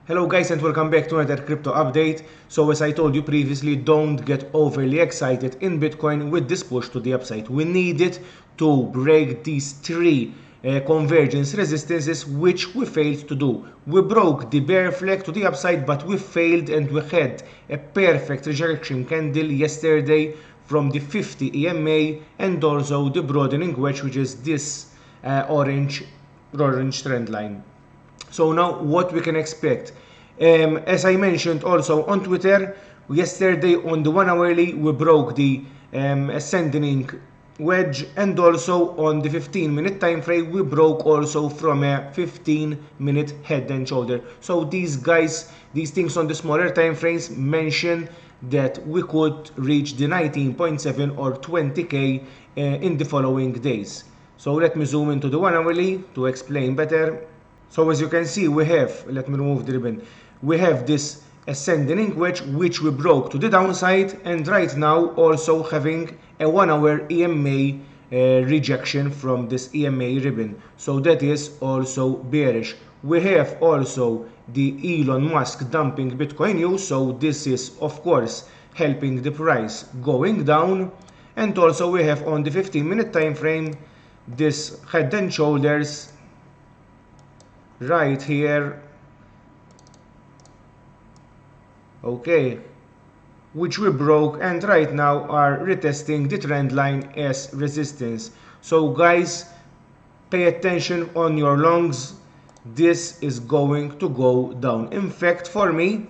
Hello guys and welcome back to another crypto update. So as I told you previously, don't get overly excited in Bitcoin with this push to the upside. We need it to break these three convergence resistances which we failed to do. We broke the bear flag to the upside, but we failed and we had a perfect rejection candle yesterday from the 50 EMA and also the broadening wedge, which is this orange trend line. So now what we can expect, as I mentioned also on Twitter yesterday, on the 1 hourly we broke the ascending wedge, and also on the 15-minute time frame we broke also from a 15-minute head and shoulder. So these things on the smaller time frames mention that we could reach the 19.7 or 20k in the following days. So let me zoom into the 1 hourly to explain better. So as you can see, we have, let me remove the ribbon, we have this ascending wedge which we broke to the downside, and right now also having a 1 hour EMA rejection from this EMA ribbon. So that is also bearish. We have also the Elon Musk dumping Bitcoin news, so this is of course helping the price going down. And also we have on the 15-minute time frame this head and shoulders right here, okay, which we broke and right now are retesting the trend line as resistance. So guys, pay attention on your longs. This is going to go down. In fact, for me,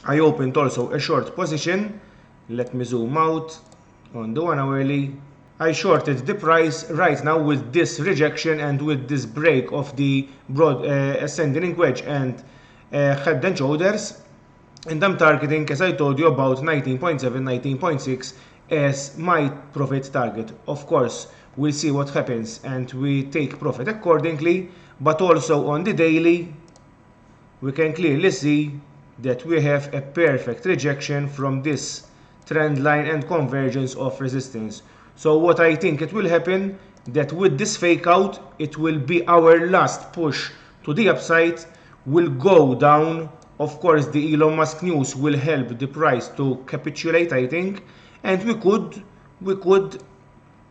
I opened also a short position. Let me zoom out on the 1 hourly. I shorted the price right now with this rejection and with this break of the broad ascending wedge and head and shoulders, and I'm targeting, as I told you, about 19.7, 19.6 as my profit target. Of course, we'll see what happens and we take profit accordingly, but also on the daily we can clearly see that we have a perfect rejection from this trend line and convergence of resistance. So what I think it will happen, that with this fake out, it will be our last push to the upside, will go down. Of course, the Elon Musk news will help the price to capitulate, I think, and we could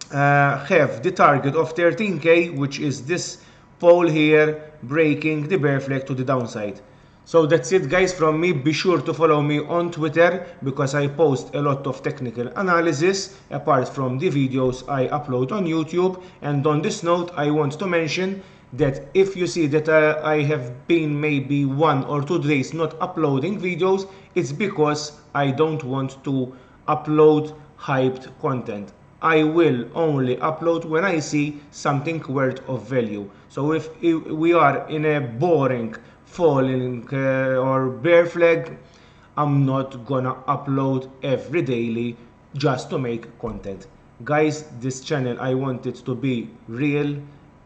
have the target of 13k, which is this pole here, breaking the bear flag to the downside. So that's it guys from me. Be sure to follow me on Twitter because I post a lot of technical analysis apart from the videos I upload on YouTube. And on this note, I want to mention that if you see that I have been maybe 1 or 2 days not uploading videos, it's because I don't want to upload hyped content. I will only upload when I see something worth of value. So if we are in a boring falling or bear flag, I'm not gonna upload every daily just to make content. Guys, this channel, I want it to be real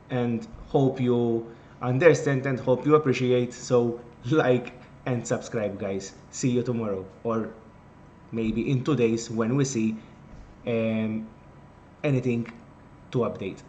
and hope you understand and hope you appreciate. So like and subscribe guys. See you tomorrow or maybe in 2 days when we see anything to update.